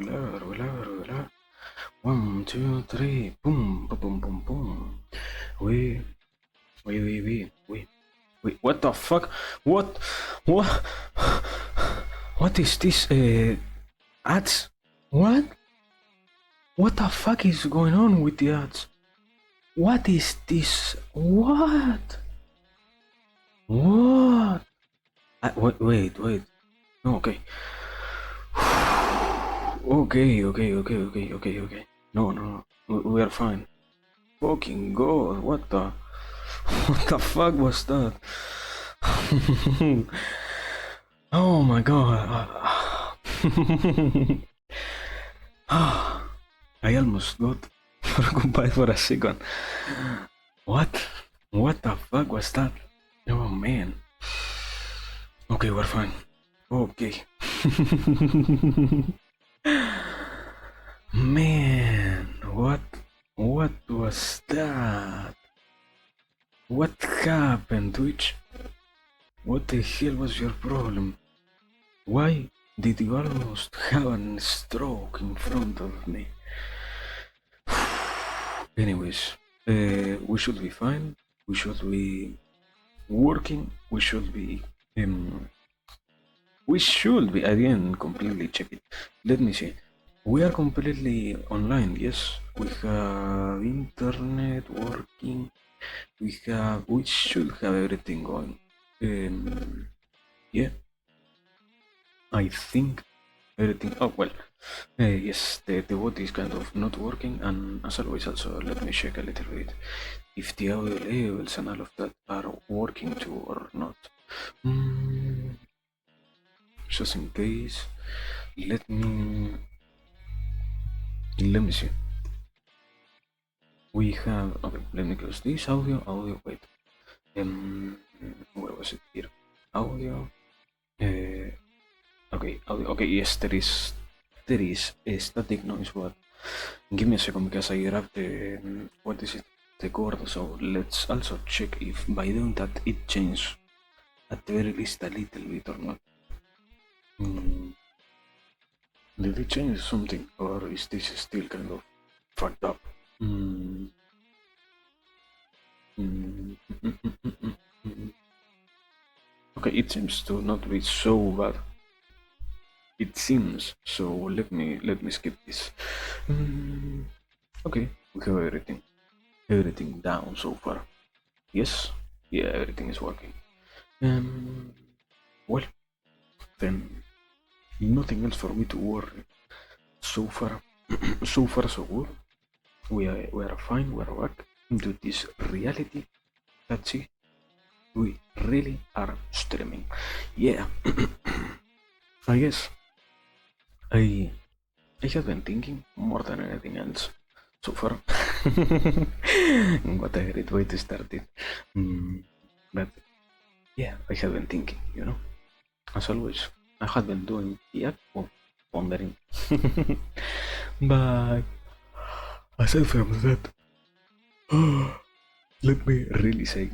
are. 1, 2, 3. Boom, boom, boom, boom, boom. Wait. What the fuck? What? What? What is this? Ads? What? What the fuck is going on with the ads? What is this? What? What? Wait. No, okay. Okay. No. We are fine. Fucking god, what the... What the fuck was that? Oh my god. I almost got preoccupied for a second. What? What the fuck was that? Oh man. Okay, we're fine. Okay. Man, what was that? What happened, Twitch? What the hell was your problem? Why did you almost have a stroke in front of me? Anyways, we should be fine. We should be working. We should be. I didn't completely check it. Let me see. We are completely online. Yes, we have internet working. We should have everything going. Yeah. I think everything. Oh well. Yes, the bot is kind of not working, and as always, also let me check a little bit if the audio levels and all of that are working too or not. Just in case, let me see. We have, okay, let me close this audio, wait. Where was it here? Audio. Okay, audio. Okay, yes, there is a static noise, but give me a second because I grabbed the, what is it? The chord, so let's also check if by doing that it changed at the very least a little bit or not. Did it change something, or is this still kind of fucked up? Okay, it seems to not be so bad. It seems so. Let me skip this. Okay, we have everything down so far. Yes, yeah, everything is working. Well, then nothing else for me to worry. So far, so good. We are fine. We are back into this reality. That's it. We really are streaming. Yeah. I guess I have been thinking more than anything else so far. What a great way to start it. But yeah, I have been thinking, as always. I have been doing pondering. But aside from that, let me really say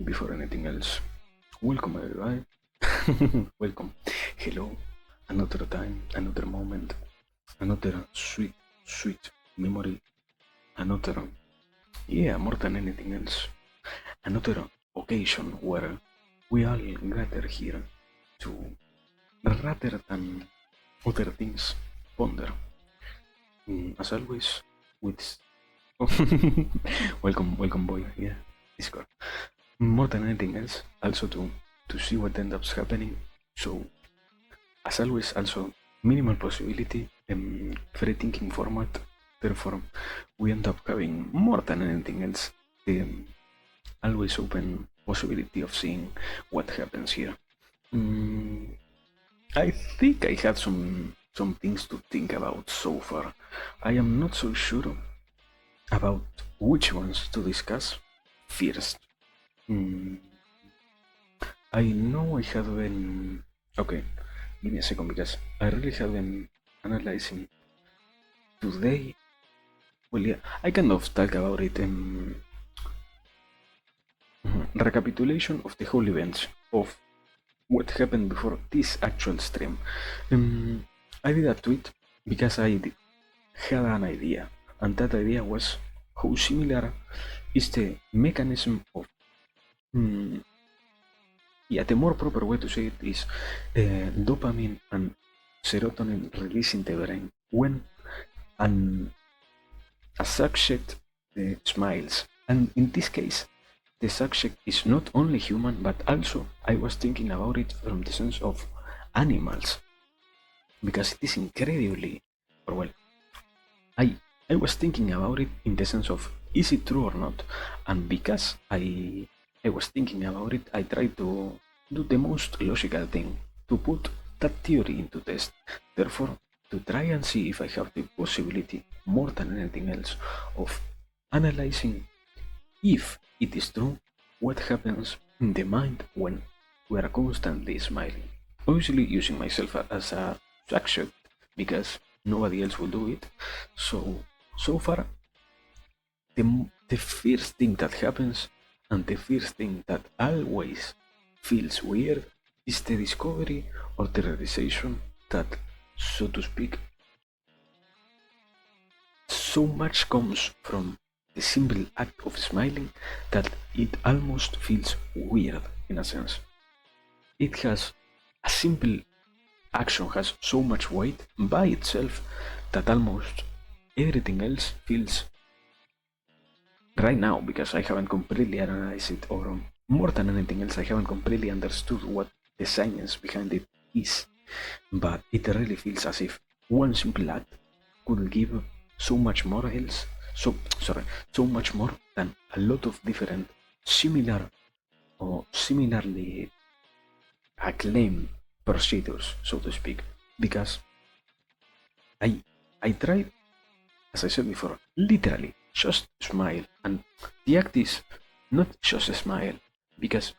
before anything else, welcome everybody. Welcome. Hello. Another time, another moment, another sweet memory, another, more than anything else, another occasion where we all gather here to, rather than other things, ponder. As always, with welcome boy, yeah, Discord. More than anything else, also to see what ends up happening. So, as always, also minimal possibility, free thinking format. Therefore, we end up having more than anything else the always open possibility of seeing what happens here. I think I had some things to think about so far. I am not so sure about which ones to discuss first. I know I have been... Okay, give me a second because I really have been analyzing today. Well, yeah, I kind of talk about it in recapitulation of the whole events of what happened before this actual stream. I did a tweet because had an idea, and that idea was how similar is the mechanism of. Mm, yeah, the more proper way to say it is dopamine and serotonin release in the brain when an, a subject smiles. And in this case, the subject is not only human, but also I was thinking about it from the sense of animals, because it is incredibly, or well, I I was thinking about it in the sense of is it true or not, and because I was thinking about it, I tried to do the most logical thing to put that theory into test. Therefore, to try and see if I have the possibility, more than anything else, of analyzing if it is true what happens in the mind when we are constantly smiling. Obviously, using myself as a subject because nobody else will do it. So far, the first thing that happens and the first thing that always feels weird is the discovery or the realization that, so to speak, so much comes from the simple act of smiling that it almost feels weird in a sense. It has a simple action has so much weight by itself that almost everything else feels right now, because I haven't completely analyzed it, or more than anything else, I haven't completely understood what the science behind it is. But it really feels as if one simple act could give so much more else, so much more than a lot of different similar or similarly acclaimed procedures, so to speak. Because I I tried, as I said before, literally just smile, and the act is not just a smile, because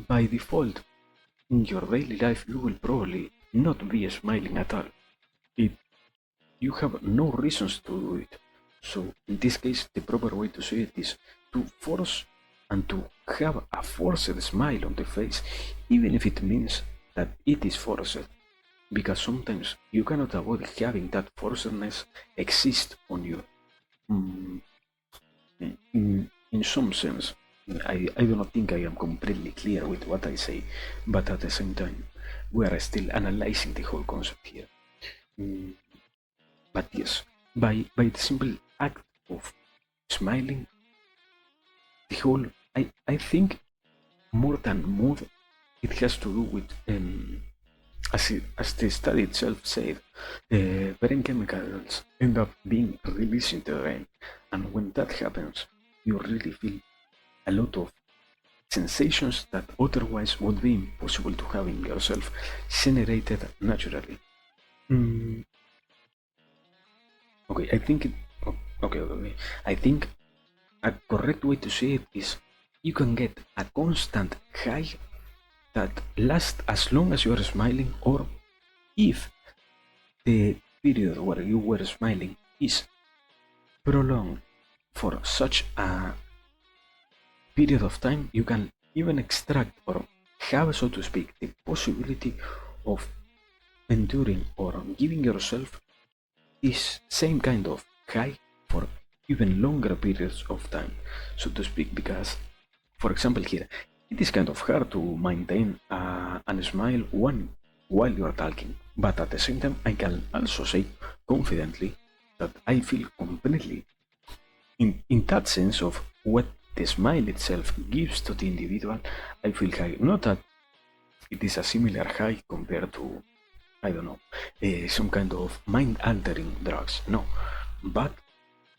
by default in your daily life you will probably not be smiling at all. It You have no reasons to do it. So in this case, the proper way to say it is to force and to have a forced smile on the face, even if it means that it is forced, because sometimes you cannot avoid having that forcedness exist on you. Mm, in some sense, I do not think I am completely clear with what I say, but at the same time, we are still analyzing the whole concept here. Mm, but yes, by the simple act of smiling, the whole I think more than mood, it has to do with as the study itself said, brain chemicals end up being released in the brain, and when that happens, you really feel a lot of sensations that otherwise would be impossible to have in yourself generated naturally. Mm, okay, I think it. Okay. I think a correct way to say it is you can get a constant high that lasts as long as you are smiling, or if the period where you were smiling is prolonged for such a period of time, you can even extract or have, so to speak, the possibility of enduring or giving yourself this same kind of high for even longer periods of time, so to speak, because, for example, here, it is kind of hard to maintain a smile while you are talking, but at the same time, I can also say confidently that I feel completely in that sense of what the smile itself gives to the individual. I feel high. Not that it is a similar high compared to, I don't know, some kind of mind altering drugs. No, but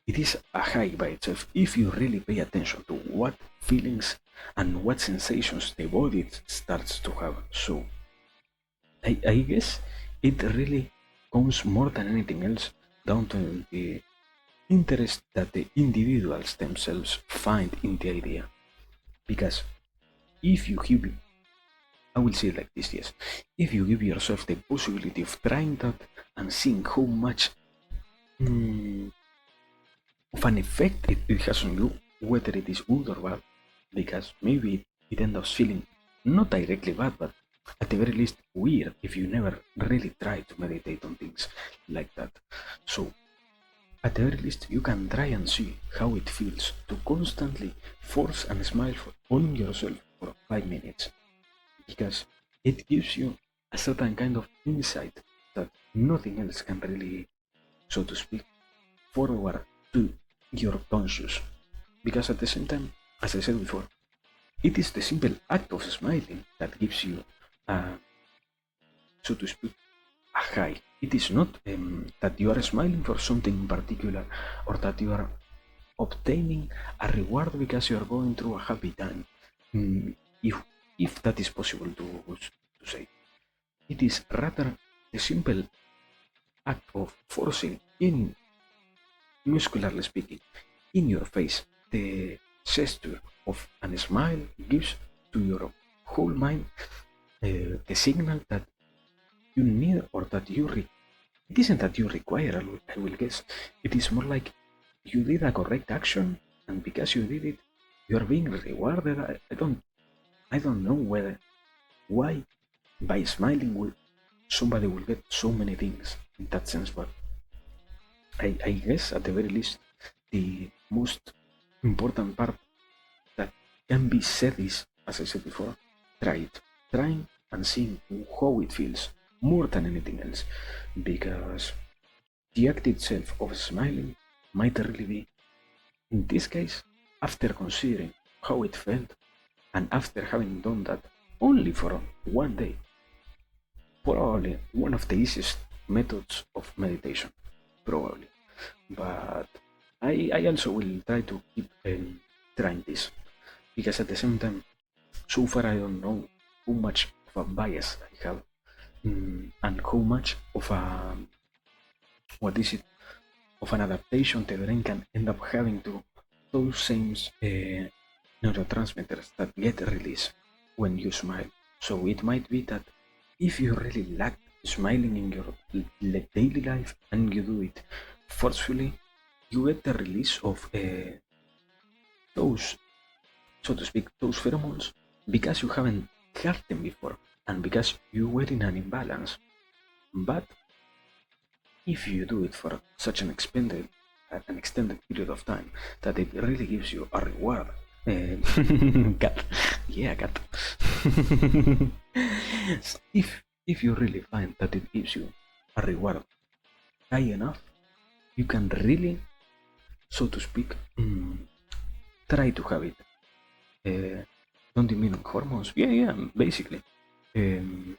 it is a high by itself if you really pay attention to what feelings and what sensations the body starts to have. So I guess it really comes more than anything else down to the interest that the individuals themselves find in the idea. Because if you give, I will say it like this, yes, if you give yourself the possibility of trying that and seeing how much mm, of an effect it has on you, whether it is good or bad, because maybe it ends up feeling not directly bad, but at the very least weird if you never really try to meditate on things like that. So at the very least you can try and see how it feels to constantly force and smile on yourself for 5 minutes, because it gives you a certain kind of insight that nothing else can really, so to speak, forward to your conscious. Because at the same time, as I said before, it is the simple act of smiling that gives you, so to speak, a high. It is not that you are smiling for something in particular, or that you are obtaining a reward because you are going through a happy time. Mm, if if that is possible to say, it is rather the simple act of forcing in, muscularly speaking, in your face the gesture of a smile gives to your whole mind the signal that you need, or that it isn't that you require, I will guess. It is more like you did a correct action, and because you did it, you are being rewarded. I don't know why by smiling somebody will get so many things in that sense, but I guess at the very least the most important part that can be said is, as I said before, try it. Trying and seeing how it feels more than anything else, because the act itself of smiling might really be, in this case, after considering how it felt and after having done that only for one day, probably one of the easiest methods of meditation, probably. But I also will try to keep trying this, because at the same time, so far I don't know how much of a bias I have, and how much of a, what is it, of an adaptation the brain can end up having to those same neurotransmitters that get released when you smile. So it might be that if you really lack smiling in your daily life and you do it forcefully, you get the release of those, so to speak, those pheromones because you haven't had them before and because you were in an imbalance. But if you do it for such an extended period of time that it really gives you a reward. Cat, yeah, cat. if you really find that it gives you a reward high enough, you can really, so to speak, try to have it. Don't you mean hormones? Yeah, basically. Um,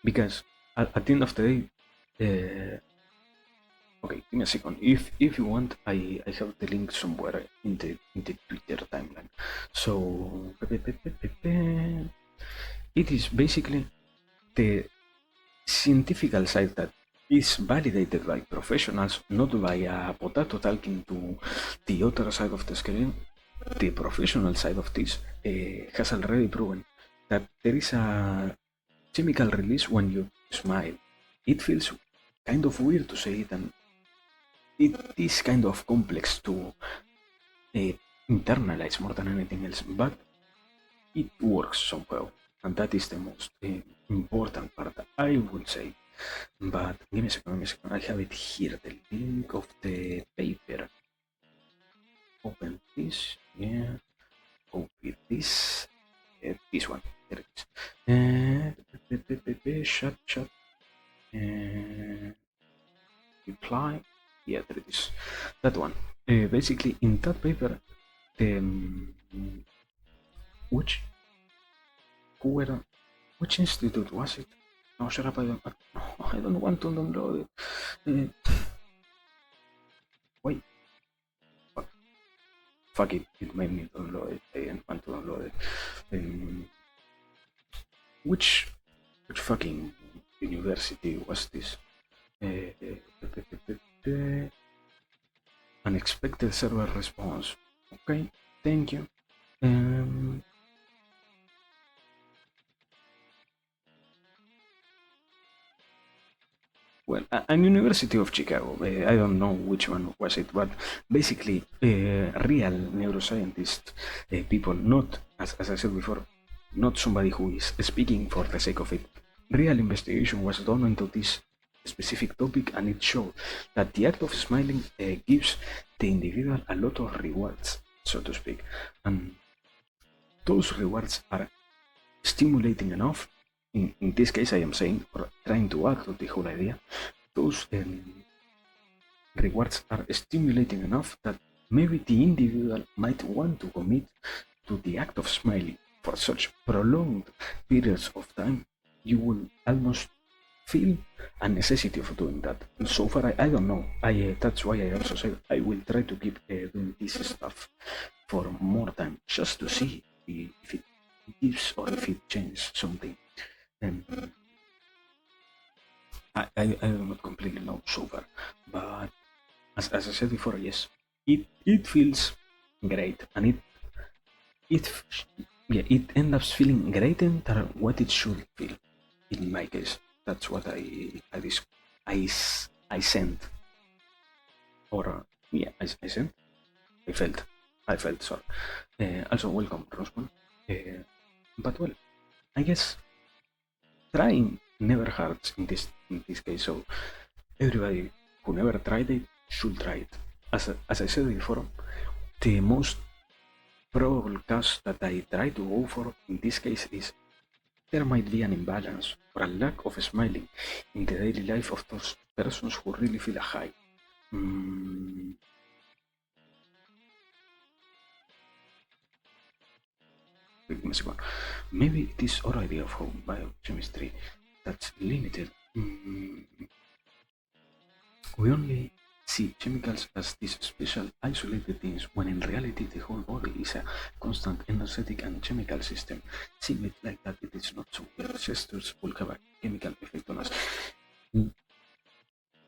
because at the end of the day, okay, give me a second. If you want, I have the link somewhere in the Twitter timeline. So it is basically the scientific side that is validated by professionals, not by a potato talking to the other side of the screen. The professional side of this has already proven that there is a chemical release when you smile. It feels kind of weird to say it, and it is kind of complex to uh, internalize more than anything else, but it works somehow, and that is the most important part, I would say. But give me a second, I have it here, the link of the paper. Open this, yeah, copy this, this one, there it is. Shut, reply, yeah, there it is, that one. Basically, in that paper, the which who were which institute was it? No, shut up! I don't want to download it. Wait, fuck it! It made me download it. I didn't want to download it. Which fucking university was this? Unexpected server response. Okay, thank you. Well, an University of Chicago. I don't know which one was it, but basically, real neuroscientists, people, not as I said before, not somebody who is speaking for the sake of it. Real investigation was done into this specific topic, and it showed that the act of smiling gives the individual a lot of rewards, so to speak, and those rewards are stimulating enough. In this case, I am saying, or trying to add to the whole idea, those rewards are stimulating enough that maybe the individual might want to commit to the act of smiling for such prolonged periods of time. You will almost feel a necessity of doing that. So far, I don't know. That's why I also said I will try to keep doing this stuff for more time, just to see if it gives or if it changes something. And I do not completely know so far, but as I said before, yes, it feels great, and it ends up feeling greater than what it should feel. In my case, that's what I sent, or I sent. I felt. Sorry. Also, welcome, Rosman. But well, I guess trying never hurts in this case. So everybody who never tried it should try it. As I said before, the most probable cause that I try to go for in this case is there might be an imbalance or a lack of smiling in the daily life of those persons who really feel a high. Maybe it is our idea of home biochemistry that's limited. We only see chemicals as these special isolated things when in reality the whole body is a constant energetic and chemical system. Seeing it like that, it is not so. Your gestures will have a chemical effect on us.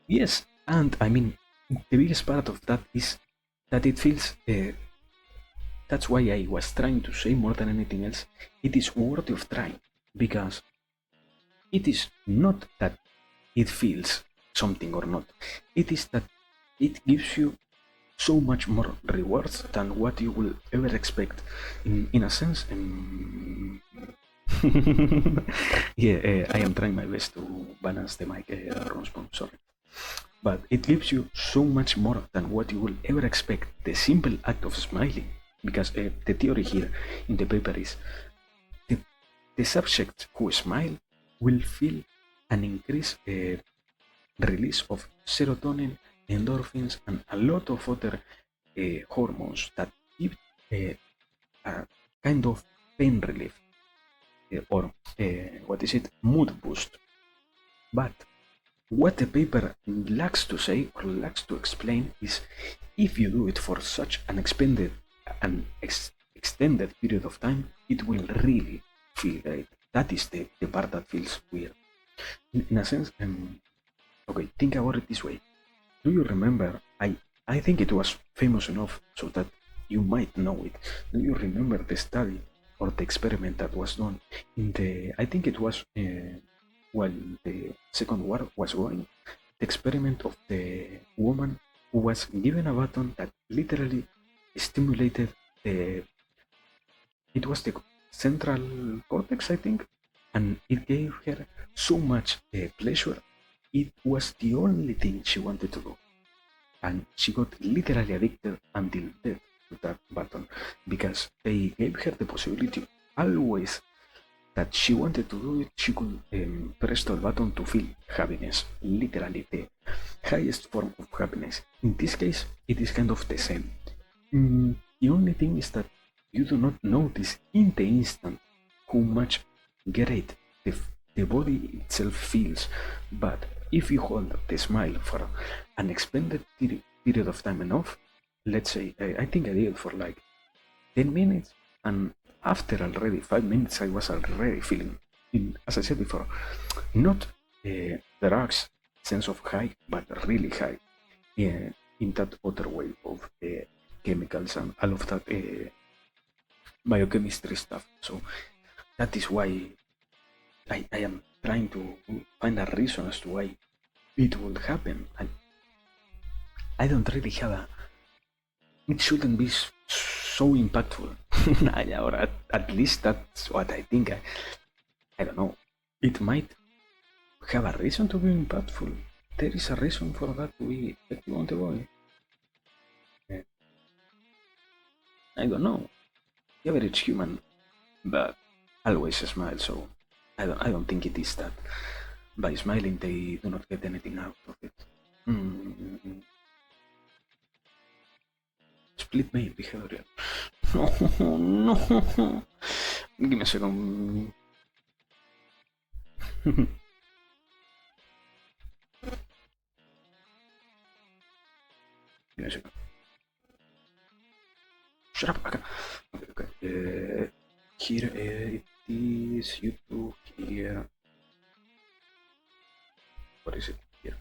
Yes, and I mean, the biggest part of that is that it feels. That's why I was trying to say more than anything else, it is worthy of trying, because it is not that it feels something or not. It is that it gives you so much more rewards than what you will ever expect. In a sense, yeah, I am trying my best to balance the mic, Ronsbom, sorry. But it gives you so much more than what you will ever expect. The simple act of smiling, because the theory here in the paper is the subjects who smile will feel an increased release of serotonin, endorphins, and a lot of other hormones that give a kind of pain relief or what is it, mood boost. But what the paper lacks to say or lacks to explain is if you do it for such an extended period of time, it will really feel great. That is the part that feels weird. In a sense, okay, think about it this way. Do you remember? I think it was famous enough so that you might know it. Do you remember the study or the experiment that was done in the? I think it was while the Second War was going. The experiment of the woman who was given a button that literally stimulated the. It was the central cortex, I think, and it gave her so much pleasure. It was the only thing she wanted to do, and she got literally addicted until death to that button because they gave her the possibility always that she wanted to do it. She could press the button to feel happiness, literally the highest form of happiness. In this case, it is kind of the same. The only thing is that you do not notice in the instant how much great the body itself feels, but if you hold the smile for an extended period of time enough, let's say, I think I did for like 10 minutes, and after already 5 minutes, I was already feeling, as I said before, not drugs sense of high, but really high in that other way of chemicals and all of that biochemistry stuff. So that is why I am trying to find a reason as to why it would happen. And I don't really have a. It shouldn't be so impactful. Or at least that's what I think. I don't know. It might have a reason to be impactful. There is a reason for that to be effective on the body. I don't know. The average human, but always smile, so I don't think it is that. By smiling, they do not get anything out of it. Mm, split mail behavior. No, no. Give me a second. Give me a second. Shut up. Okay. Okay. Here it is YouTube. Here. What is it? Here.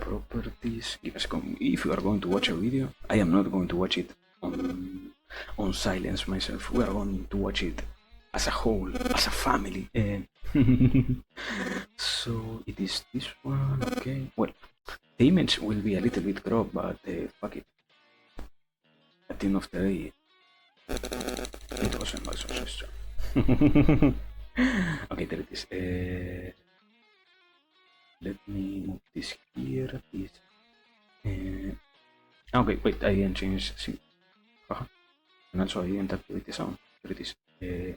Properties. Give me a second. If you are going to watch a video, I am not going to watch it on silence myself. We are going to watch it as a whole, as a family. So it is this one. Okay. Well, the image will be a little bit cropped, but fuck it. At the end of the day, it wasn't my suggestion. Okay, there it is. Let me move this here. This. Okay, wait, I didn't change. See. And also I didn't activate the sound. There it is. There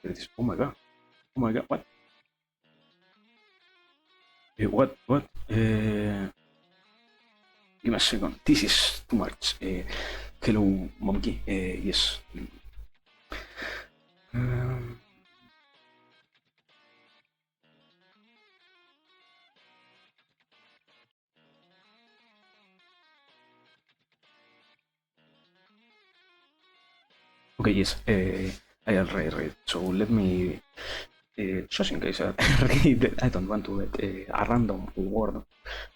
it is. Oh my god. Oh my god. What? What? Give me a second. This is too much. Hello, monkey. Yes. Okay, yes. I already read. So let me. Just in case I read, I don't want to get a random word,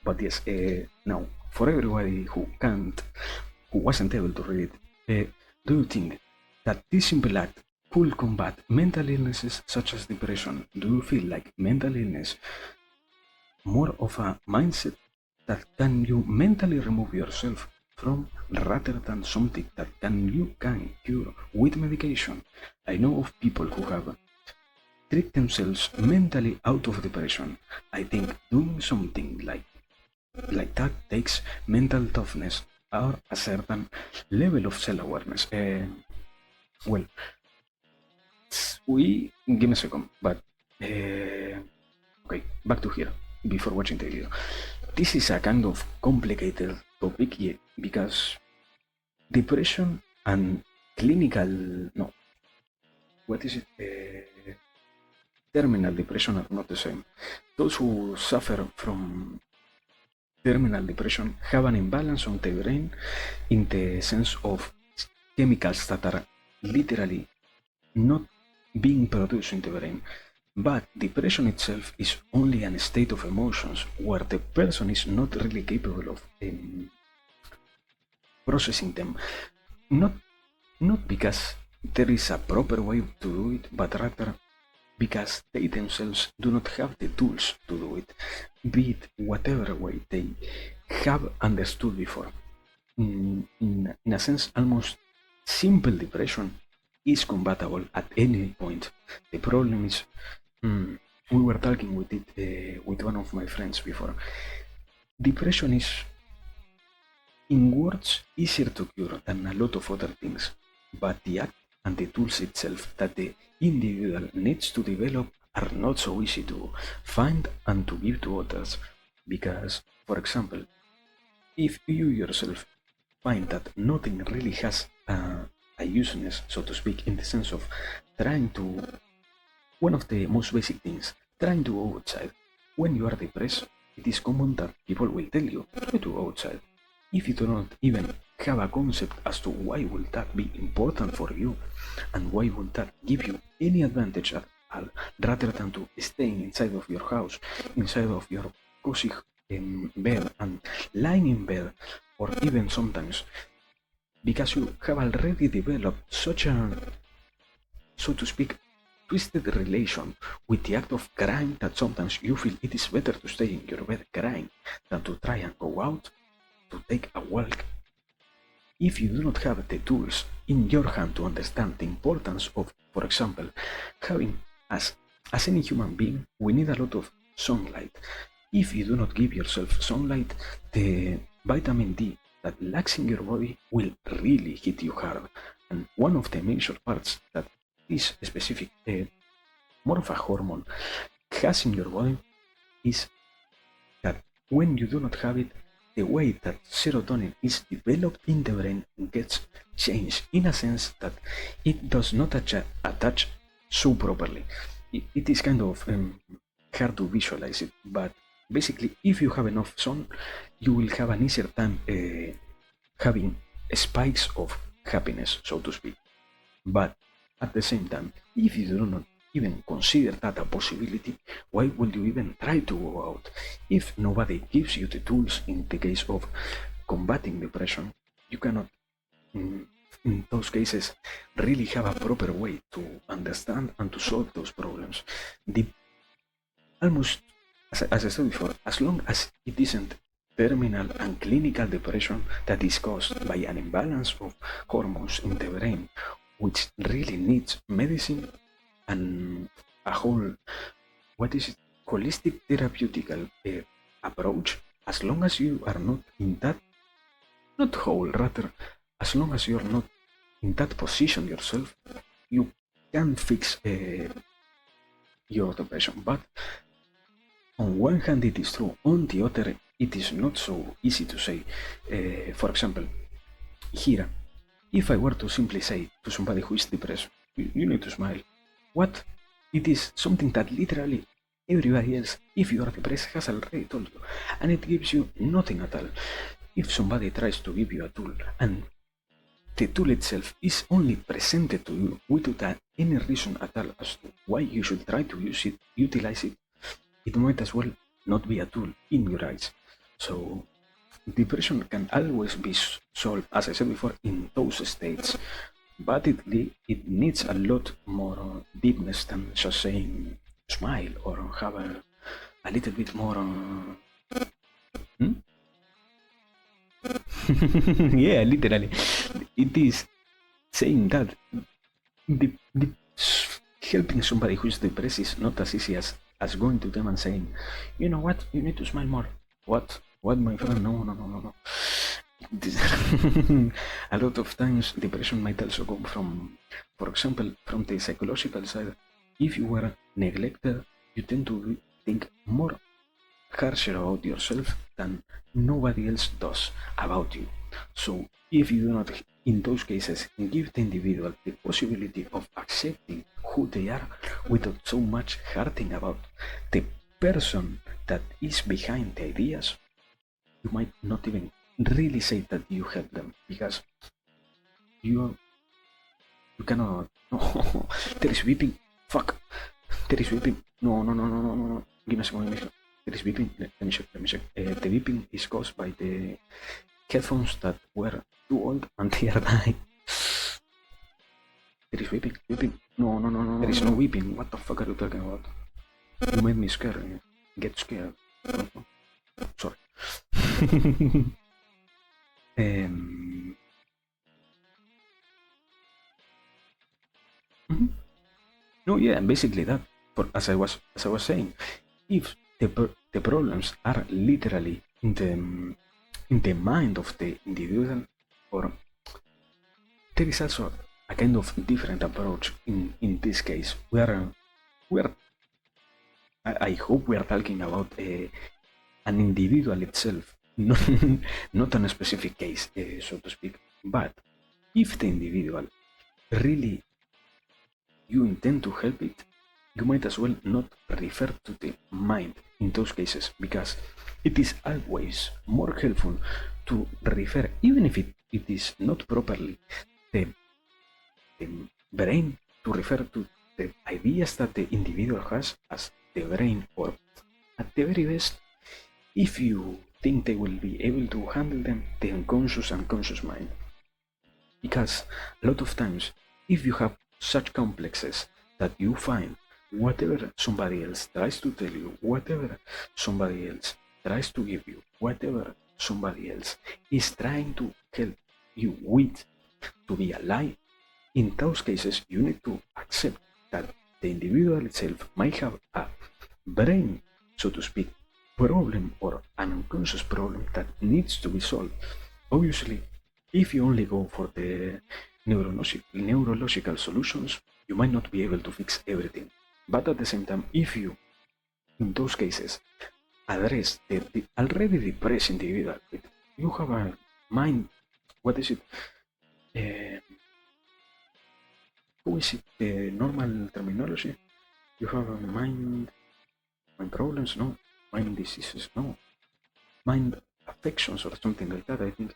but yes. Now, for everybody who wasn't able to read it, do you think that this simple act could combat mental illnesses such as depression? Do you feel like mental illness more of a mindset that can you mentally remove yourself from rather than something that you can cure with medication? I know of people who have treat themselves mentally out of depression. I think doing something like that takes mental toughness or a certain level of self-awareness. Well, give me a second, but okay, back to here before watching the video. This is a kind of complicated topic because depression and what is it? Terminal depression are not the same. Those who suffer from terminal depression have an imbalance on the brain in the sense of chemicals that are literally not being produced in the brain. But depression itself is only a state of emotions where the person is not really capable of processing them. Not because there is a proper way to do it, but rather because they themselves do not have the tools to do it, be it whatever way they have understood before. In a sense, almost simple depression is combatable at any point. The problem is, we were talking with it with one of my friends before. Depression is, in words, easier to cure than a lot of other things, but the act and the tools itself that the individual needs to develop are not so easy to find and to give to others. Because, for example, if you yourself find that nothing really has a useness, so to speak, in the sense of trying to, one of the most basic things, trying to go outside. When you are depressed, it is common that people will tell you, try to go outside. If you do not even have a concept as to why will that be important for you, and why will that give you any advantage at all, rather than to staying inside of your house, inside of your cozy bed, and lying in bed, or even sometimes because you have already developed such a, so to speak, twisted relation with the act of crying that sometimes you feel it is better to stay in your bed crying than to try and go out to take a walk if you do not have the tools in your hand to understand the importance of, for example, having as any human being, we need a lot of sunlight. If you do not give yourself sunlight, the vitamin D that lacks in your body will really hit you hard. And one of the major parts that this specific, more of a hormone, has in your body is that when you do not have it, the way that serotonin is developed in the brain gets changed in a sense that it does not attach so properly. It is kind of hard to visualize it, but basically, if you have enough sun, you will have an easier time having spikes of happiness, so to speak. But at the same time, if you do not even consider that a possibility, why would you even try to go out? If nobody gives you the tools in the case of combating depression, you cannot, in those cases, really have a proper way to understand and to solve those problems. The almost, as I said before, as long as it isn't terminal and clinical depression that is caused by an imbalance of hormones in the brain, which really needs medicine and a whole, what is it, holistic therapeutical approach, as long as you are not in that, not whole, rather, as long as you're not in that position yourself, you can fix your depression. But on one hand it is true, on the other it is not so easy to say. For example, here, if I were to simply say to somebody who is depressed, you need to smile. What? It is something that literally everybody else, if you are depressed, has already told you, and it gives you nothing at all. If somebody tries to give you a tool and the tool itself is only presented to you without any reason at all as to why you should try to use it, utilize it, it might as well not be a tool in your eyes. So depression can always be solved, as I said before, in those states, but it needs a lot more deepness than just saying smile or have a little bit more. Yeah, literally. It is saying that the helping somebody who is depressed is not as easy as going to them and saying, you know what, you need to smile more. What, my friend? No. A lot of times depression might also come from, for example, from the psychological side. If you were neglected, you tend to think more harsher about yourself than nobody else does about you. So if you do not, in those cases, give the individual the possibility of accepting who they are without so much hurting about the person that is behind the ideas, you might not even really say that you help them, because you cannot. No, there is weeping. Fuck, there is weeping. No. Give me a second. There is weeping. Let me check. The weeping is caused by the headphones that were too old and they are dying. There is weeping. No. There is no weeping. What the fuck are you talking about? You made me scared. Get scared. Sorry. No, yeah, basically that. For as I was saying, if the problems are literally in the mind of the individual, or there is also a kind of different approach in this case. I hope we are talking about an individual itself, not on a specific case, so to speak. But if the individual really you intend to help it, you might as well not refer to the mind in those cases, because it is always more helpful to refer, even if it is not properly the brain, to refer to the ideas that the individual has as the brain, or at the very best, if you think they will be able to handle them, the unconscious and conscious mind. Because a lot of times, if you have such complexes that you find whatever somebody else tries to tell you, whatever somebody else tries to give you, whatever somebody else is trying to help you with to be alive. In those cases, you need to accept that the individual itself might have a brain, so to speak, problem or an unconscious problem that needs to be solved. Obviously, if you only go for the neurological solutions, you might not be able to fix everything. But at the same time, if you, in those cases, address the already depressed individual with you have a mind, what is it? Uh, who is it? The normal terminology? You have a mind problems? No. Mind diseases? No. Mind affections or something like that, I think.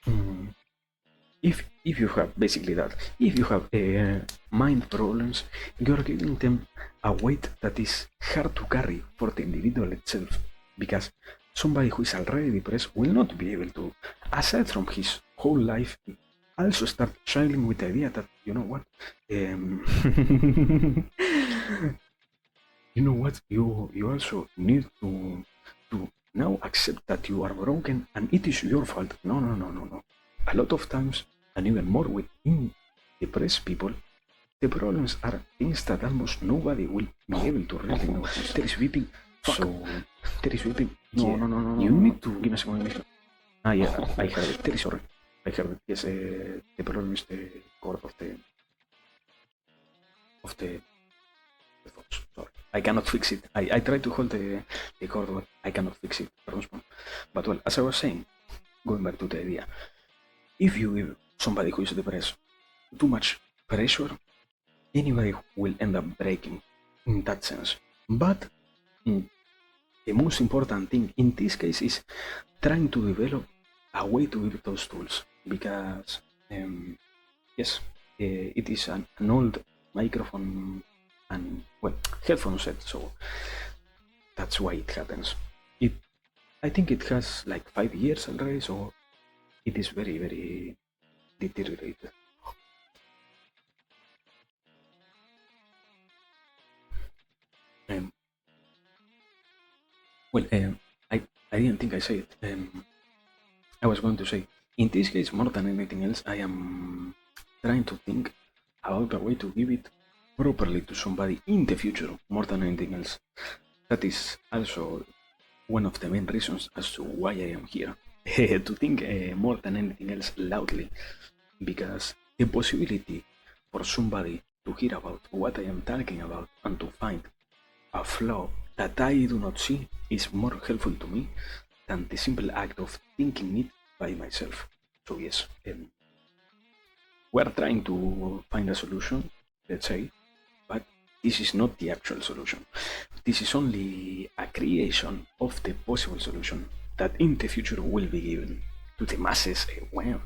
Mm, if you have basically that, if you have mind problems, you're giving them a weight that is hard to carry for the individual itself, because somebody who is already depressed will not be able to, aside from his whole life, also start struggling with the idea that you know what, you know what, you also need to now accept that you are broken and it is your fault. No, no, no, no, no. A lot of times, and even more within depressed people, the problems are things that almost nobody will be able to really know. There is weeping. Fuck. So there is weeping. No, yeah. No. You need to give me a second. Ah, yeah, I heard it. There is sorry. I heard it. Yes, the problem is the cord of the thoughts. Sorry, I cannot fix it. I tried to hold the cord, but I cannot fix it. But well, as I was saying, going back to the idea, if you give somebody who is depressed too much pressure, anybody will end up breaking in that sense. But the most important thing in this case is trying to develop a way to give those tools, because yes, it is an old microphone and well, headphone set, so that's why it happens. I think it has like 5 years already, so it is very, very deteriorated. Well, I didn't think I said it. I was going to say, in this case, more than anything else, I am trying to think about a way to give it properly to somebody in the future, more than anything else. That is also one of the main reasons as to why I am here. To think more than anything else loudly, because the possibility for somebody to hear about what I am talking about and to find a flaw that I do not see is more helpful to me than the simple act of thinking it by myself. So yes, we're trying to find a solution, let's say, but this is not the actual solution. This is only a creation of the possible solution that in the future will be given to the masses. Wow.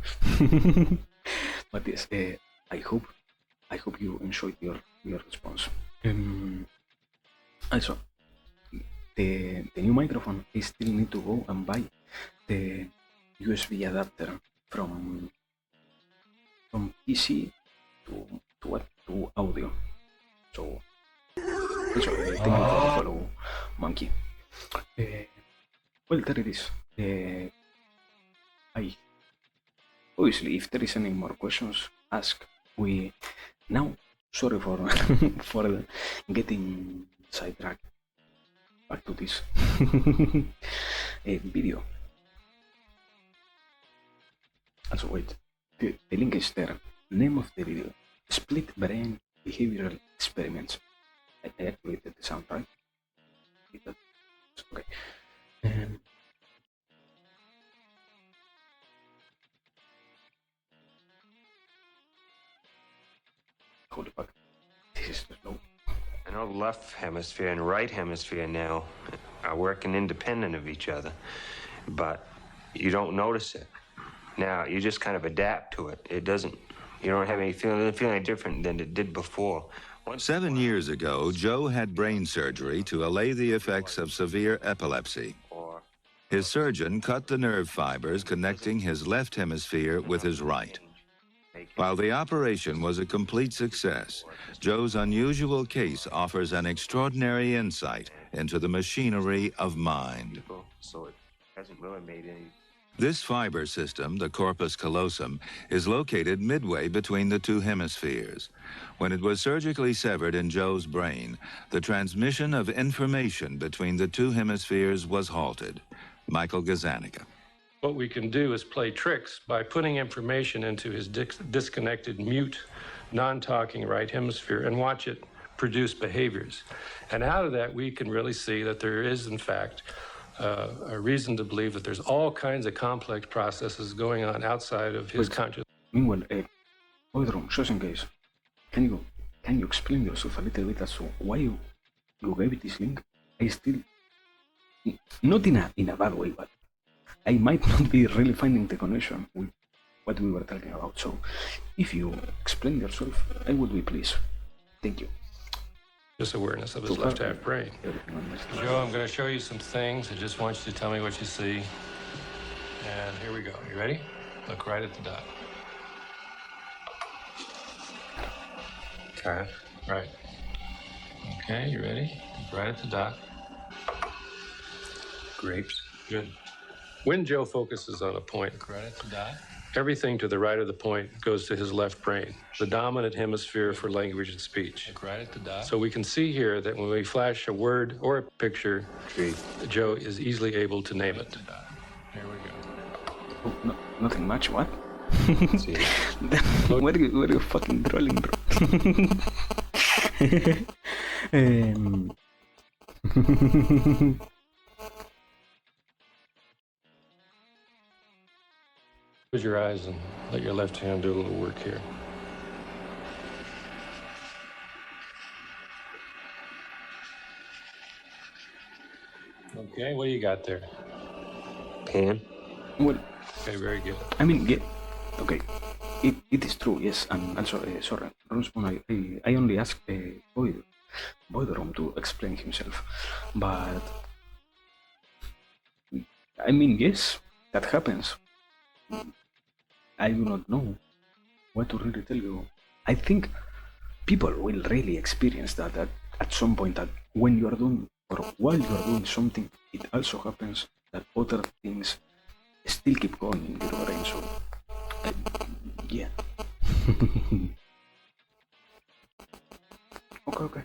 But yes, I hope you enjoyed your response. Also, the new microphone, I still need to go and buy the USB adapter from PC to what, to audio. So thank you for the follow, monkey. Well, there it is. I obviously, if there is any more questions, ask. We now, sorry for for getting sidetracked. Back to this video. Also, wait, the link is there. Name of the video: Split Brain Behavioral Experiments. I activated the sound, right? Okay. Holy fuck. This is slow. I know the left hemisphere and right hemisphere now are working independent of each other, but you don't notice it. Now, you just kind of adapt to it. You don't have any feeling, it doesn't feel any different than it did before. 7 years ago, Joe had brain surgery to allay the effects of severe epilepsy. His surgeon cut the nerve fibers connecting his left hemisphere with his right. While the operation was a complete success, Joe's unusual case offers an extraordinary insight into the machinery of mind. So it hasn't really made any This fiber system, the corpus callosum, is located midway between the two hemispheres. When it was surgically severed in Joe's brain, the transmission of information between the two hemispheres was halted. Michael Gazzaniga. What we can do is play tricks by putting information into his disconnected, mute, non-talking right hemisphere and watch it produce behaviors. And out of that, we can really see that there is, in fact, a reason to believe that there's all kinds of complex processes going on outside of his consciousness. Meanwhile, Oidrom, just in case, can you explain yourself a little bit as to why you gave it this link? I still, not in a bad way, but I might not be really finding the connection with what we were talking about. So, if you explain yourself, I would be pleased. Thank you. Just awareness of his left half brain. Joe, I'm going to show you some things. I just want you to tell me what you see. And here we go. You ready? Look right at the dot. Okay. Right. Okay, you ready? Look right at the dot. Grapes. Good. When Joe focuses on a point, look right at the dot. Everything to the right of the point goes to his left brain, the dominant hemisphere for language and speech. Look right at the dot. So we can see here that when we flash a word or a picture, Tree. Joe is easily able to name it. Here we go. Oh, no, nothing much, what? See. Where are you fucking trolling, bro? Close your eyes and let your left hand do a little work here. Okay, what do you got there? Pan. Well, Okay, very good. I mean, okay, it is true, yes, and also, sorry, Ronspoon, I only asked Boydrom to explain himself, but, I mean, yes, that happens. I do not know what to really tell you. I think people will really experience that at some point, that when you are doing, or while you are doing something, it also happens that other things still keep going in your brain, so yeah. Okay.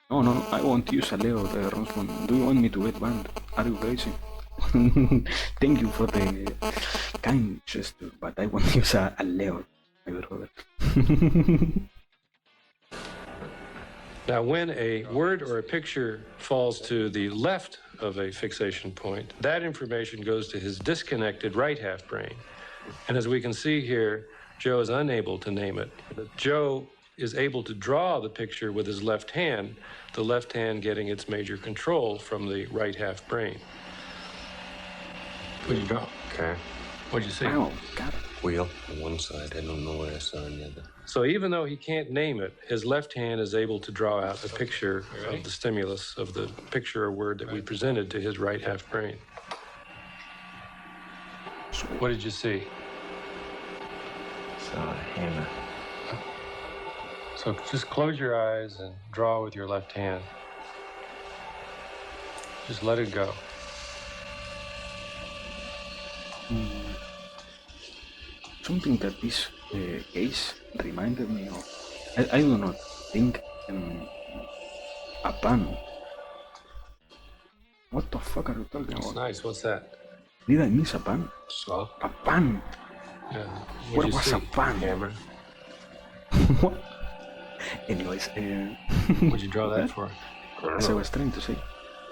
No, I won't use a Leo the Ronsman. Do you want me to get banned? Are you crazy? Thank you for the kind gesture, but I won't use a Leo, my brother. Now, when a word or a picture falls to the left of a fixation point, that information goes to his disconnected right half brain. And as we can see here, Joe is unable to name it. Joe is able to draw the picture with his left hand, the left hand getting its major control from the right half brain. What'd you draw? Okay. What'd you see? Oh, God. Wheel on one side. I don't know what I saw on the other. So even though he can't name it, his left hand is able to draw out a picture of the stimulus, of the picture or word that we presented to his right half brain. What did you see? Saw a hammer. So just close your eyes and draw with your left hand. Just let it go. Something that this case reminded me of, I do not think a pan. What the fuck are you talking That's about? nice. What's that? Did I miss a pan? Saw. A pan? Yeah. Where What'd you was see? a pan? Hammer. What? Anyways, What'd you draw that for? as I was trying to say,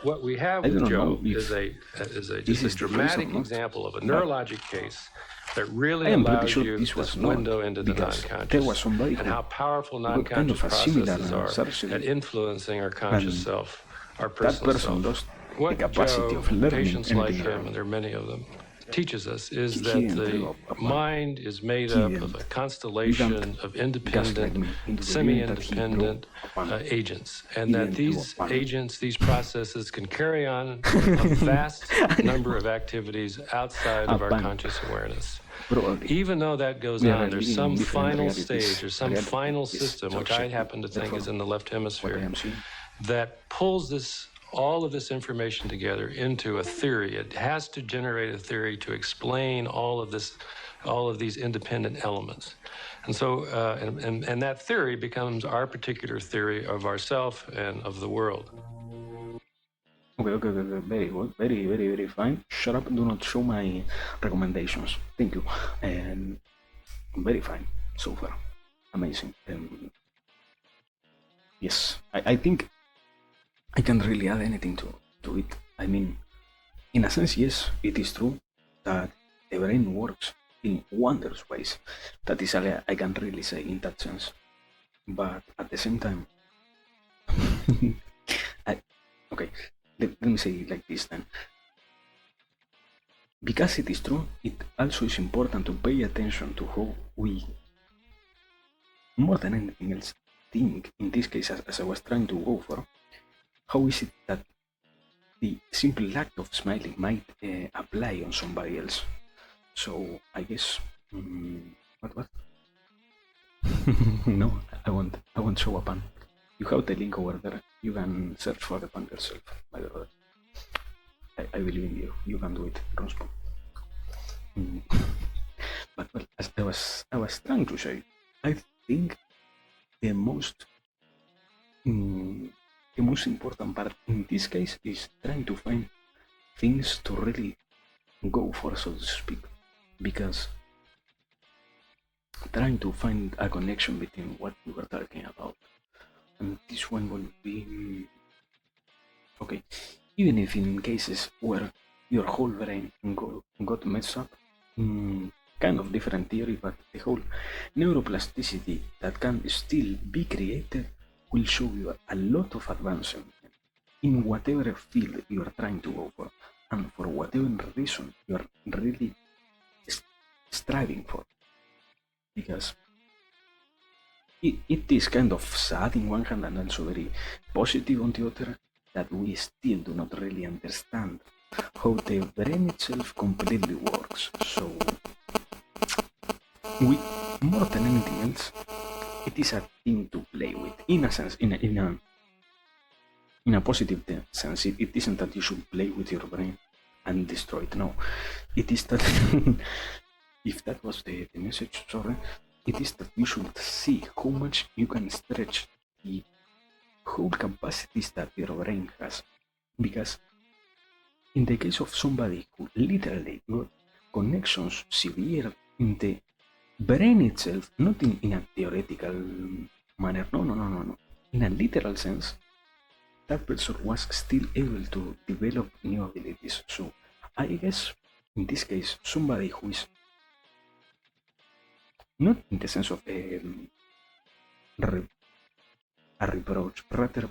What we have I with don't Joe know if is this just a is the dramatic reason, not. example of a neurologic case that really I am pretty allows sure you this was this not, window into the because non-conscious there was somebody and who how powerful got non-conscious kind of a similar processes are surgery, at influencing our conscious and self, our that personal person self. lost the What capacity Joe, of learning patients like anything him, around. and there are many of them, teaches us is He that didn't the develop a mind. mind is made He up of didn't. a He constellation dumped of gaslight independent, me into the semi-independent dream that he blew upon. agents, and He that didn't do these upon. agents, these processes can carry on a vast number of activities outside of our Upon. conscious awareness. Probably. Even though that goes We are on, there's living some in different final realities. stage or some Reality final is system, which I subjective. happen to think is Therefore, in the left What I hemisphere, am seeing. that pulls this all of this information together into a theory. It has to generate a theory to explain all of this, all of these independent elements. And so, and that theory becomes our particular theory of ourself and of the world. Okay, very good, very fine. Shut up, do not show my recommendations. Thank you. And very fine so far. Amazing. Yes, I think I can't really add anything to it. I mean, in a sense, yes, it is true that the brain works in wondrous ways. That is all I can really say in that sense. But at the same time, okay, let me say it like this then. Because it is true, it also is important to pay attention to how we, more than anything else, think, in this case, as I was trying to go for, how is it that the simple act of smiling might apply on somebody else? So I guess, what? No, I won't show a pun. You have the link over there. You can search for the pun yourself, my brother. I believe in you. You can do it, Ronspo. But well, as I was trying to say, I think the most important part in this case is trying to find things to really go for, so to speak, because trying to find a connection between what we were talking about and this one will be okay, even if in cases where your whole brain got messed up, kind of different theory, but the whole neuroplasticity that can still be created will show you a lot of advancement in whatever field you are trying to go for, and for whatever reason you are really striving for. Because it is kind of sad in one hand and also very positive on the other that we still do not really understand how the brain itself completely works. So, we, more than anything else, it is a thing to play with. In a sense, in a positive sense, it isn't that you should play with your brain and destroy it. No, it is that if that was the message, sorry, it is that you should see how much you can stretch the whole capacities that your brain has. Because in the case of somebody who literally got connections severe in the brain itself, not in a theoretical manner, no. In a literal sense, that person was still able to develop new abilities. So I guess in this case, somebody who is not in the sense of a reproach, rather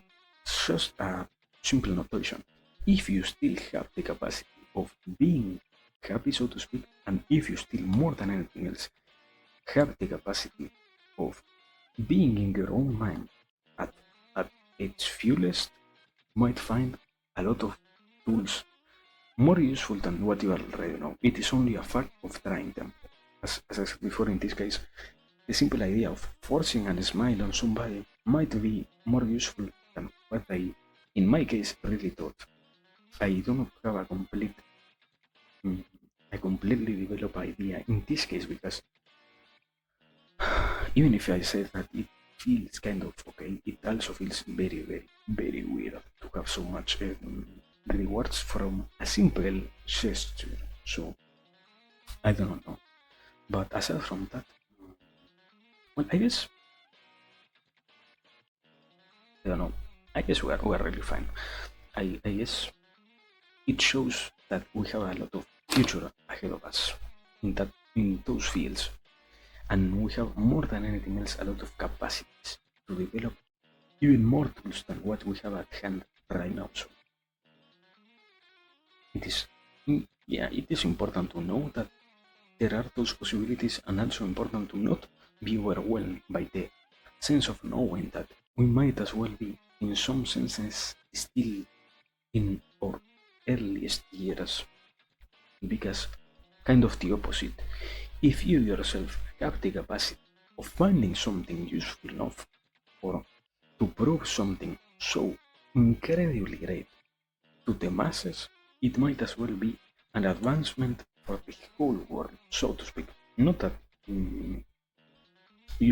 just a simple notation. If you still have the capacity of being happy, so to speak, and if you still, more than anything else, have the capacity of being in your own mind at its fullest, might find a lot of tools more useful than what you already know. It is only a fact of trying them. As I said before, in this case, the simple idea of forcing a smile on somebody might be more useful than what I, in my case, really thought. I do not have a completely developed idea in this case, because even if I say that it feels kind of okay, it also feels very weird to have so much rewards from a simple gesture. So I do not know. But aside from that, well, I guess I don't know. I guess we are really fine. I guess it shows that we have a lot of future ahead of us in those fields, and we have more than anything else a lot of capacities to develop even more tools than what we have at hand right now. So it is, it is important to know that there are those possibilities, and also important to not be overwhelmed by the sense of knowing that we might as well be, in some senses, still in our earliest years. Because, kind of the opposite, if you yourself have the capacity of finding something useful enough, or to prove something so incredibly great to the masses, it might as well be an advancement for the whole world, so to speak. Not that you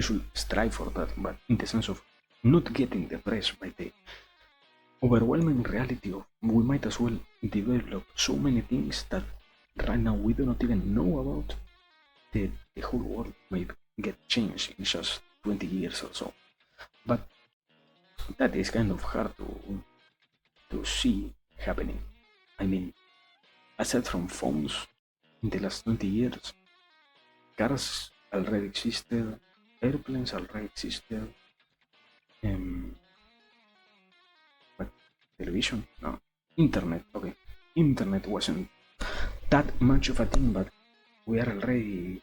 should strive for that, but in the sense of not getting depressed by the overwhelming reality of we might as well develop so many things that right now we do not even know about. The whole world may get changed in just 20 years or so. But that is kind of hard to see happening. I mean, aside from phones, in the last 20 years, cars already existed, airplanes already existed, but television? No. Internet, okay. Internet wasn't that much of a thing, but we are already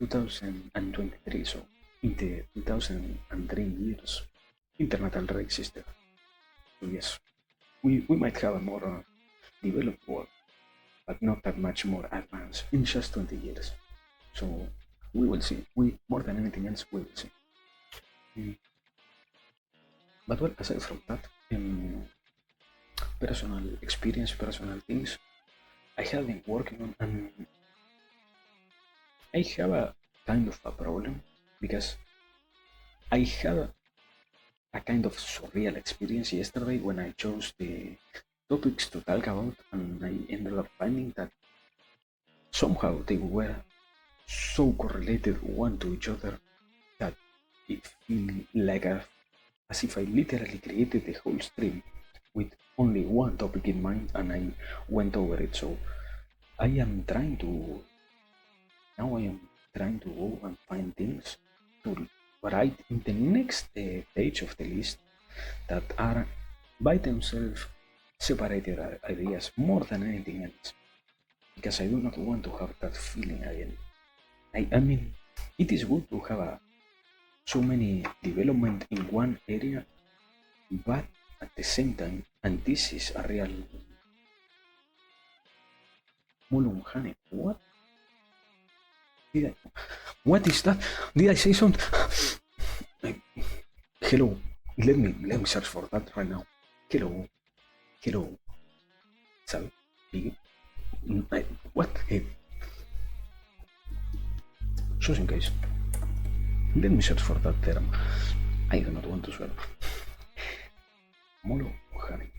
2023, so in the 2003 years, internet already existed. So yes, we might have a more developed world, but not that much more advanced in just 20 years. So we will see. We more than anything else, we will see. But well, aside from that, personal experience, personal things, I have been working on, and I have a kind of a problem because I had a kind of surreal experience yesterday when I chose the topics to talk about, and I ended up finding that somehow they were so correlated one to each other that it felt like as if I literally created the whole stream with only one topic in mind and I went over it. So I am trying to go and find things to write in the next page of the list that are by themselves separated ideas more than anything else, because I do not want to have that feeling again. I mean, it is good to have so many development in one area, but at the same time, and this is a real mulum honey. What is that? Did I say something? Hello. Let me search for that right now. Hello. Sal. What? Just in case. Let me search for that term. I do not want to swear. Molo honey.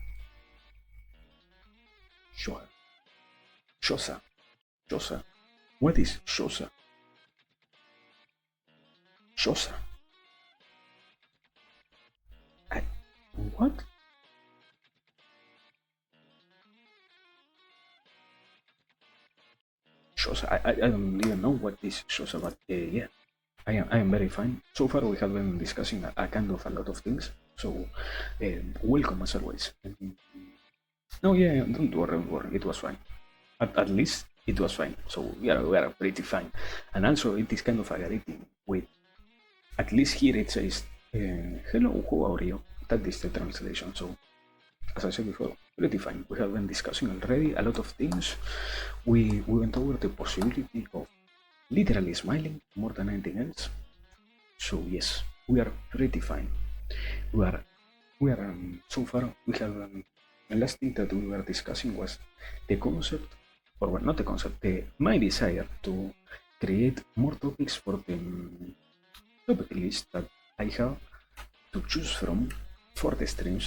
Shosa. What is Shosa? What? Shosa. I don't even know what is Shosa, but yeah, I am very fine. So far we have been discussing a kind of a lot of things, so welcome as always. No, yeah, don't worry, it was fine. At least it was fine, so we are pretty fine. And also it is kind of aggravating with, at least here it says, hello, how are you? That is the translation, so as I said before, pretty fine. We have been discussing already a lot of things. We went over the possibility of literally smiling more than anything else. So yes, we are pretty fine. We are so far we have the last thing that we were discussing was the concept, or well, not the concept, my desire to create more topics for the topic list that I have to choose from for the streams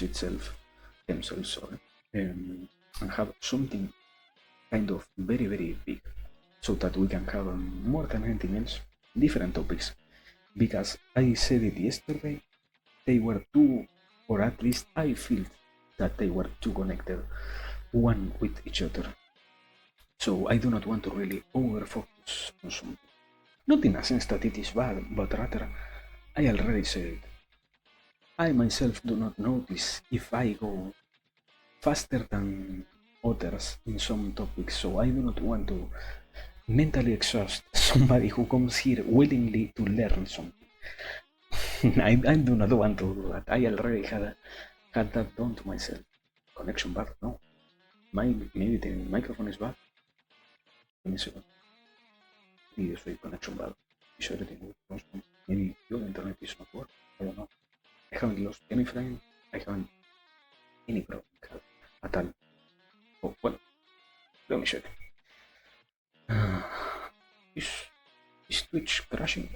themselves, and have something kind of very, very big, so that we can have more than anything else different topics. Because I said it yesterday, they were too, or at least I feel that they were too connected one with each other. So I do not want to really over-focus on something. Not in a sense that it is bad, but rather, I already said it. I myself do not notice if I go faster than others in some topics, so I do not want to mentally exhaust somebody who comes here willingly to learn something. I do not want to do that. I already had that done to myself. Connection bad? No. Maybe the microphone is bad. Give me a second. Maybe it's connection bad. Is everything good? Maybe your internet is not working. I don't know. I haven't lost any frame. I haven't any problem at all. Oh, well, let me check. Is is Twitch crashing?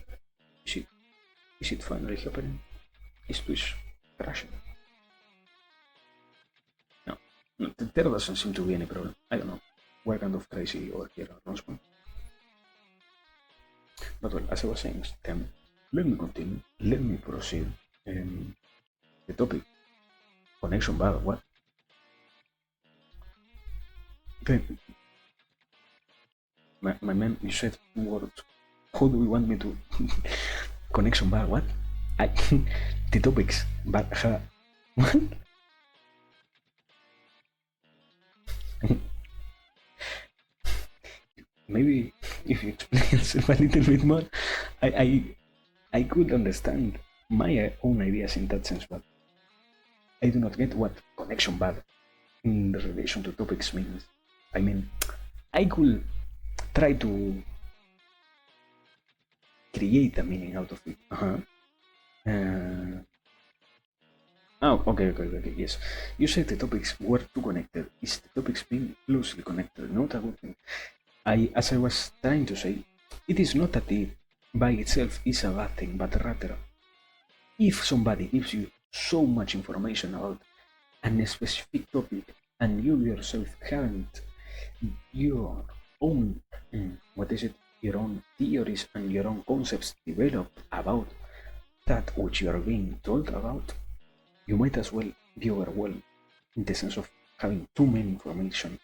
Is it finally happening? Is Twitch crashing? No, there doesn't seem to be any problem. I don't know. We're kind of crazy over here at Ronsman. But well, as I was saying, let me continue. Let me proceed. The topic, connection bad. What? Then, my man, you said words. How do we want me to connection bad? What? The topics, but what? Maybe if you explain yourself a little bit more, I could understand my own ideas in that sense, but I do not get what connection bad in relation to topics means. I mean, I could try to create a meaning out of it. Okay, yes. You said the topics were too connected. Is the topics being closely connected not a good thing? As I was trying to say, it is not that it by itself is a bad thing, but rather, if somebody gives you so much information about a specific topic and you yourself haven't your own, your own theories and your own concepts developed about that which you are being told about, you might as well be overwhelmed in the sense of having too many information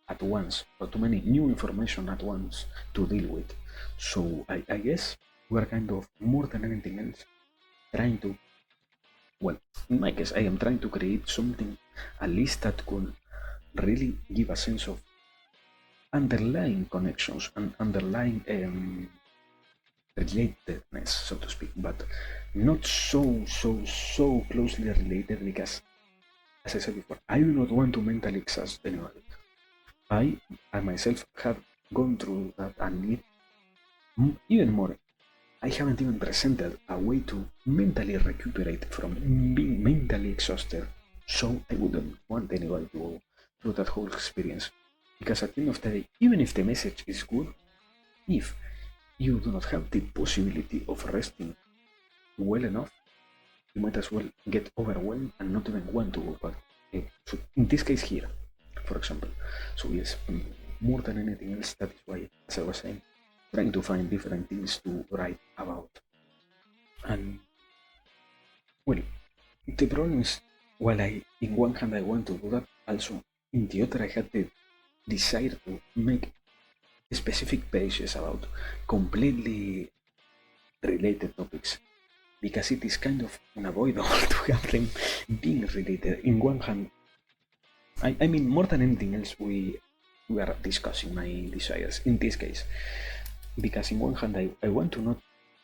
at once, or too many new information at once to deal with. So I guess we're kind of, more than anything else, trying to, well, in my case, I am trying to create something at least that could really give a sense of underlying connections and underlying relatedness, so to speak, but not so closely related, because, as I said before, I do not want to mentally exhaust anybody. I myself have gone through that and need even more. I haven't even presented a way to mentally recuperate from being mentally exhausted, so I wouldn't want anybody to go through that whole experience. Because at the end of the day, even if the message is good, if you do not have the possibility of resting well enough, you might as well get overwhelmed and not even want to go back. So in this case here, for example. So yes, more than anything else, that is why, as I was saying, trying to find different things to write about. And well, the problem is, while in one hand I want to do that, also in the other I had the desire to make specific pages about completely related topics, because it is kind of unavoidable to have them being related. In one hand, I mean, more than anything else, we are discussing my desires in this case, because in one hand I want to not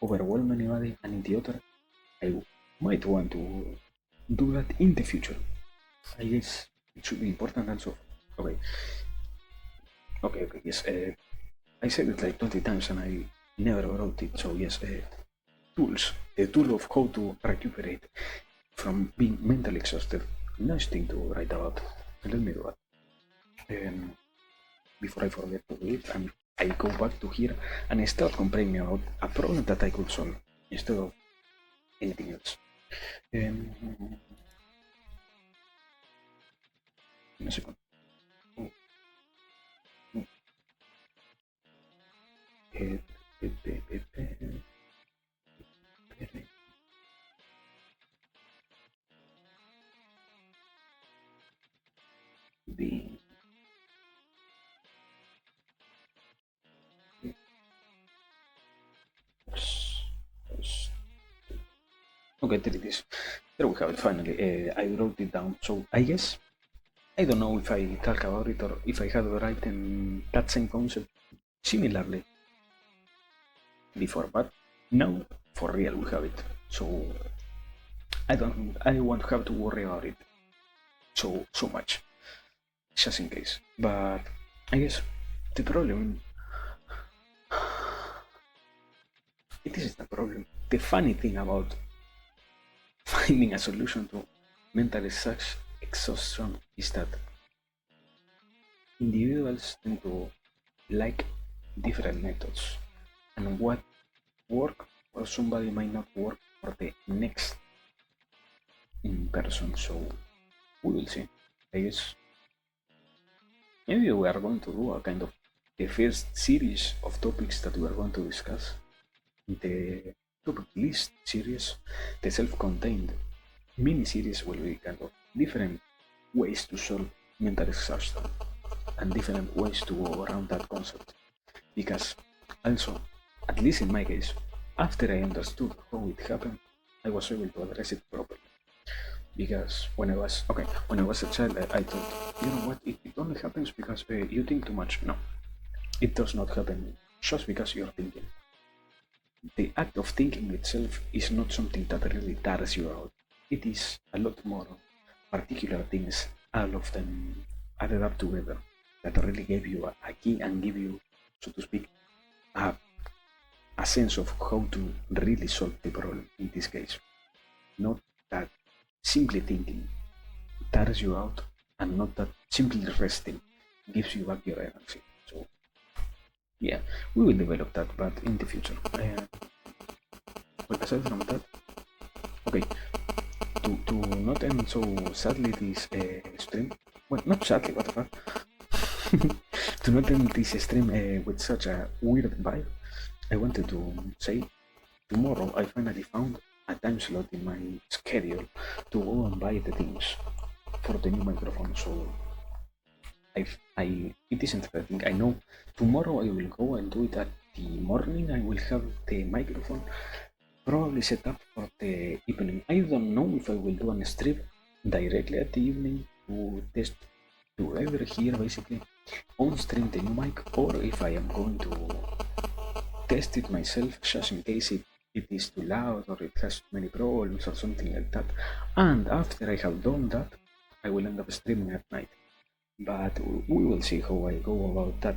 overwhelm anybody, and in the other I might want to do that in the future. I guess it should be important also. Okay, yes. I said it like 20 times and I never wrote it, so yes. Tools. The tool of how to recuperate from being mentally exhausted. Nice thing to write about. Let me do that. Before I forget to do it, and I go back to here and I start complaining about a problem that I could solve instead of anything else. In a second. Okay, there it is. There we have it finally. I wrote it down. So I guess, I don't know if I talk about it or if I had written that same concept similarly before, but now for real we have it. So I won't have to worry about it so much, just in case. But I guess the problem, it isn't a problem. The funny thing about finding a solution to mental exhaustion is that individuals tend to like different methods, and what work for somebody might not work for the next in person. So we will see. I guess maybe we are going to do a kind of the first series of topics that we are going to discuss. The topic list series, the self-contained mini series will be kind of different ways to solve mental exhaustion and different ways to go around that concept. Because also, at least in my case, after I understood how it happened, I was able to address it properly. Because when I was a child, I thought, you know what, it only happens because you think too much. No, it does not happen just because you're thinking. The act of thinking itself is not something that really tires you out. It is a lot more particular things, all of them added up together, that really gave you a key and give you, so to speak, a, a sense of how to really solve the problem in this case. Not that simply thinking tires you out, and not that simply resting gives you back your energy. So, yeah, we will develop that, but in the future. But aside from that, okay, to not end so sadly this stream, well, not sadly, what the fuck, to not end this stream with such a weird vibe, I wanted to say tomorrow I finally found a time slot in my schedule to go and buy the things for the new microphone. So it isn't a thing. I know tomorrow I will go and do it at the morning. I will have the microphone probably set up for the evening. I don't know if I will do a stream directly at the evening to test, to either hear basically on stream the new mic, or if I am going to test it myself just in case it is too loud or it has too many problems or something like that. And after I have done that, I will end up streaming at night. But we will see how I go about that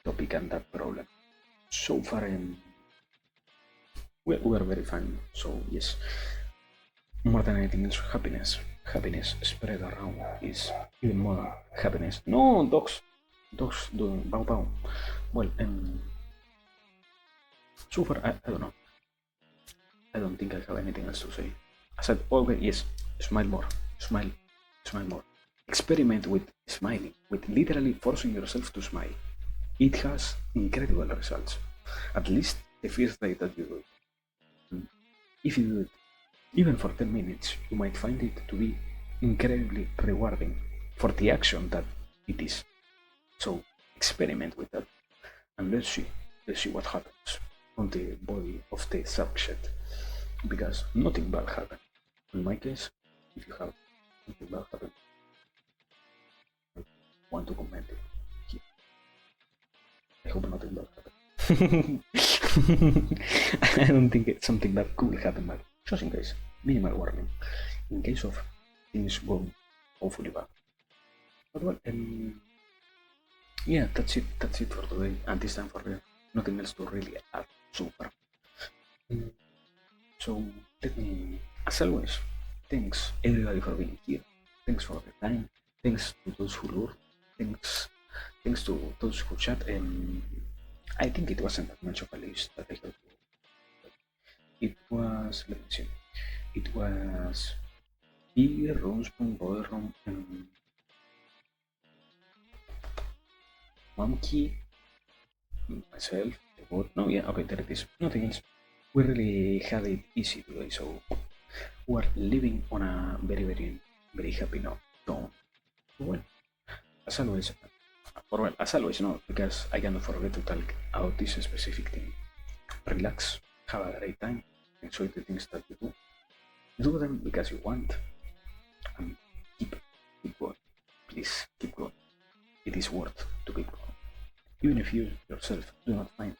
topic and that problem. So far, we are very fine. So yes, more than anything else, happiness spread around is even more happiness. No, dogs doing bow bow. Well, so far I don't know. I don't think I have anything else to say. I said, okay, yes, smile more, smile more. Experiment with smiling, with literally forcing yourself to smile. It has incredible results. At least the first day that you do it. If you do it even for 10 minutes, you might find it to be incredibly rewarding for the action that it is. So experiment with that, and let's see what happens on the body of the subject, because nothing bad happened. In my case, if you have something bad happen, I want to comment it here. I hope nothing bad happened. I don't think it's something that could happen, but just in case, minimal warning, in case of things going hopefully bad. But well, yeah, that's it for today, and this time for real. Nothing else to really add so far. So let me, as always, thanks everybody for being here. Thanks for the time. Thanks to those who lure. Thanks to those who chat. And I think it wasn't that much of a list that I had to. It was, let me see. It was Igor, Ronspoon, Boyron, and Monkey, myself, the bot. No, yeah, okay, there it is. Nothing else. We really had it easy today, so we're living on a very, very, very happy note. So, well, as always, no, because I cannot forget to talk about this specific thing. Relax, have a great time, enjoy the things that you do. Do them because you want, and keep going. Please keep going. It is worth to keep going. Even if you yourself do not find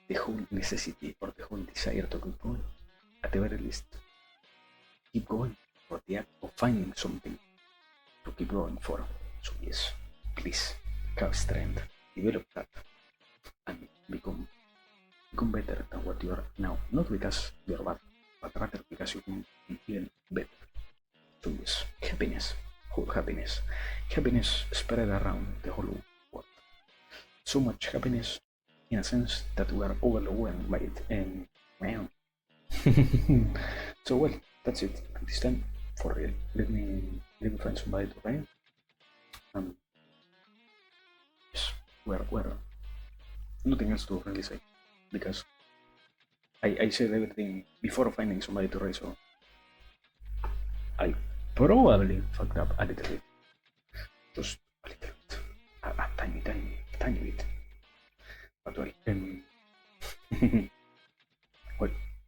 the whole necessity or the whole desire to keep going, at the very least, keep going for the act of finding something to keep going for. So yes, please have strength, develop that, and become better than what you are now. Not because you're bad, but rather because you can be even better. So yes, happiness happiness. Happiness spread around the whole world. So much happiness, in a sense, that we are overwhelmed by it. And wow. So well, that's it. This time, for real. Let me find somebody to write. Yes, we're nothing else to really say, because I said everything before finding somebody to write, so I probably fucked up a little bit. Just a little bit. A tiny bit. But well,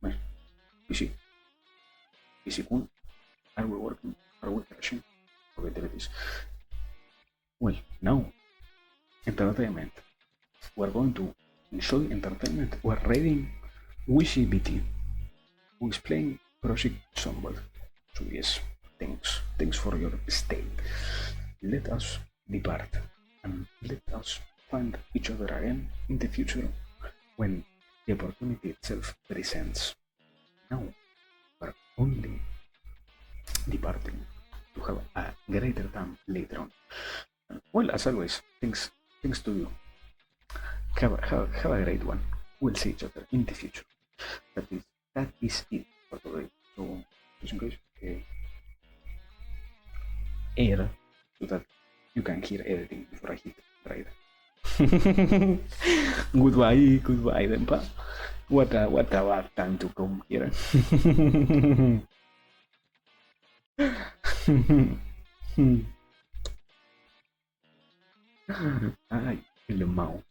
well, PC Kun, are we working? Are we crashing? Okay, there it is. Well, now, entertainment. We're going to enjoy entertainment. We're reading Wishy BT, who is playing Project Zomboid. So yes, thanks for your stay. Let us depart, and let us find each other again in the future when the opportunity itself presents. Now, we're only departing to have a greater time later on. Well, as always, thanks to you. Have a great one. We'll see each other in the future. That is it for today. So, just in case, air, so that you can hear everything before I hit right. Goodbye then, pa. What a bad time to come here. Ay, el mau.